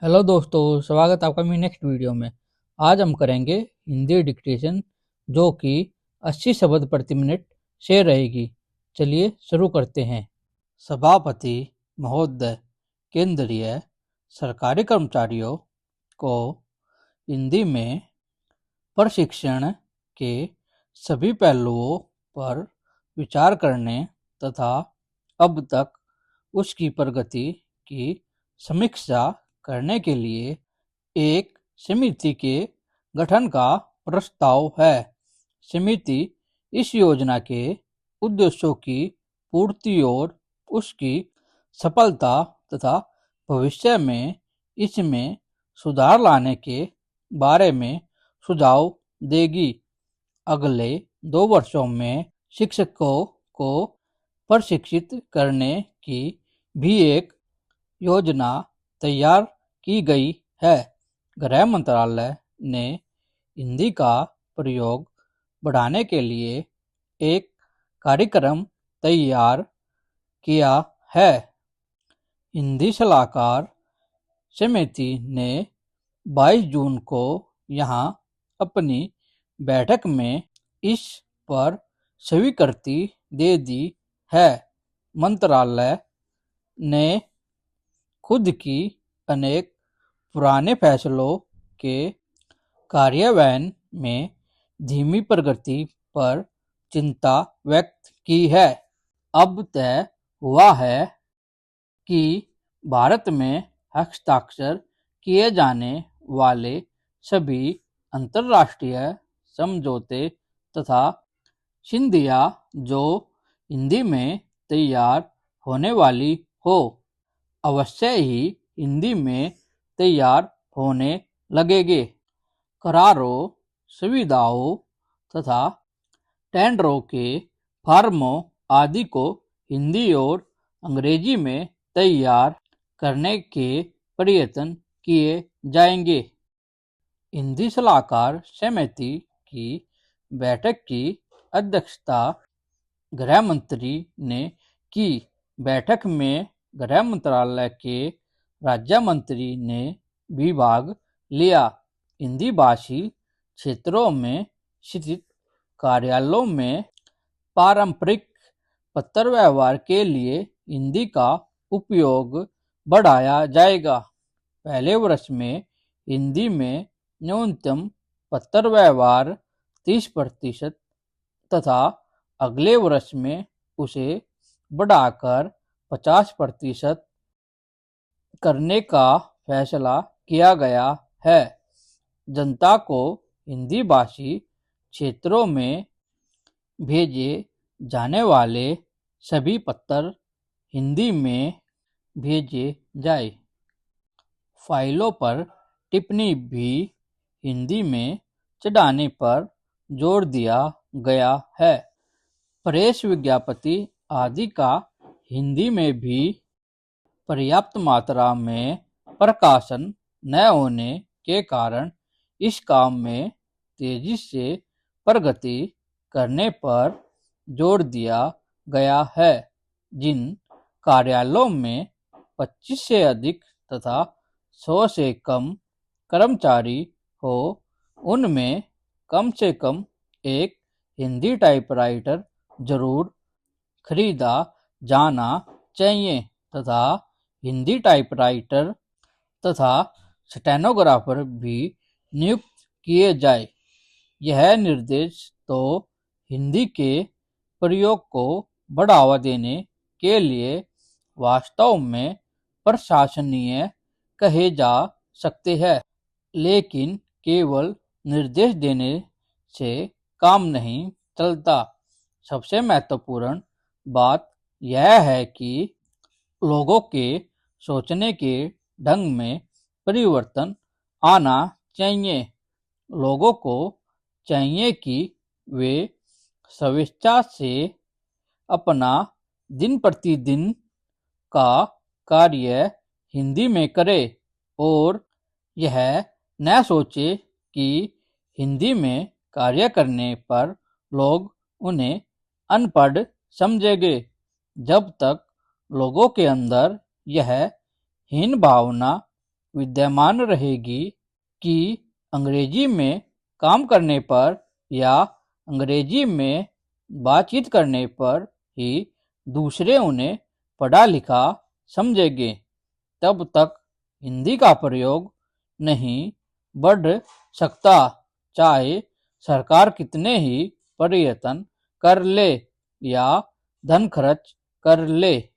Hello दोस्तों, स्वागत है आपका मेरी नेक्स्ट वीडियो में। आज हम करेंगे हिंदी डिक्टेशन जो कि 80 शब्द प्रति मिनट से रहेगी। चलिए शुरू करते हैं। सभापति महोदय, केंद्रीय सरकारी कर्मचारियों को हिंदी में प्रशिक्षण के सभी पहलुओं पर विचार करने तथा अब तक उसकी प्रगति की समीक्षा करने के लिए एक समिति के गठन का प्रस्ताव है। समिति इस योजना के उद्देश्यों की पूर्ति और उसकी सफलता तथा भविष्य में इसमें सुधार लाने के बारे में सुझाव देगी। अगले 2 वर्षों में शिक्षकों को प्रशिक्षित करने की भी एक योजना तैयार की गई है। गृह मंत्रालय ने हिंदी का प्रयोग बढ़ाने के लिए एक कार्यक्रम तैयार किया है। हिंदी सलाहकार समिति ने 22 जून को यहाँ अपनी बैठक में इस पर स्वीकृति दे दी है। मंत्रालय ने खुद की अनेक पुराने फैसलों के कार्यान्वयन में धीमी प्रगति पर चिंता व्यक्त की है। अब तय हुआ है कि भारत में हस्ताक्षर किए जाने वाले सभी अंतर्राष्ट्रीय समझौते तथा संधियां जो हिंदी में तैयार होने वाली हो, अवश्य ही हिंदी में तैयार होने लगेंगे। करारों, सुविधाओं तथा टेंडरों के फॉर्मों आदि को हिंदी और अंग्रेजी में तैयार करने के प्रयत्न किए जाएंगे। हिंदी सलाहकार समिति की बैठक की अध्यक्षता गृह मंत्री ने की। बैठक में गृह मंत्रालय के राज्य मंत्री ने भी भाग लिया। हिंदी भाषी क्षेत्रों में स्थित कार्यालयों में पारंपरिक पत्र व्यवहार के लिए हिंदी का उपयोग बढ़ाया जाएगा। पहले वर्ष में हिंदी में न्यूनतम पत्र व्यवहार 30% तथा अगले वर्ष में उसे बढ़ाकर 50% करने का फैसला किया गया है। जनता को हिंदी भाषी क्षेत्रों में भेजे जाने वाले सभी पत्र हिंदी में भेजे जाए। फाइलों पर टिप्पणी भी हिंदी में चढ़ाने पर जोर दिया गया है। प्रेस विज्ञप्ति आदि का हिंदी में भी पर्याप्त मात्रा में प्रकाशन न होने के कारण इस काम में तेजी से प्रगति करने पर जोर दिया गया है। जिन कार्यालयों में 25 से अधिक तथा 100 से कम कर्मचारी हो, उनमें कम से कम एक हिंदी टाइपराइटर जरूर खरीदा जाना चाहिए तथा हिंदी टाइपराइटर तथा स्टेनोग्राफर भी नियुक्त किए जाए। यह निर्देश तो हिंदी के प्रयोग को बढ़ावा देने के लिए वास्तव में प्रशंसनीय कहे जा सकते हैं, लेकिन केवल निर्देश देने से काम नहीं चलता। सबसे महत्वपूर्ण बात यह है कि लोगों के सोचने के ढंग में परिवर्तन आना चाहिए। लोगों को चाहिए कि वे स्वेच्छा से अपना दिन प्रतिदिन का कार्य हिंदी में करें और यह न सोचे कि हिंदी में कार्य करने पर लोग उन्हें अनपढ़ समझेंगे। जब तक लोगों के अंदर यह हीन भावना विद्यमान रहेगी कि अंग्रेजी में काम करने पर या अंग्रेजी में बातचीत करने पर ही दूसरे उन्हें पढ़ा लिखा समझेंगे, तब तक हिंदी का प्रयोग नहीं बढ़ सकता, चाहे सरकार कितने ही प्रयत्न कर ले या धन खर्च कर ले।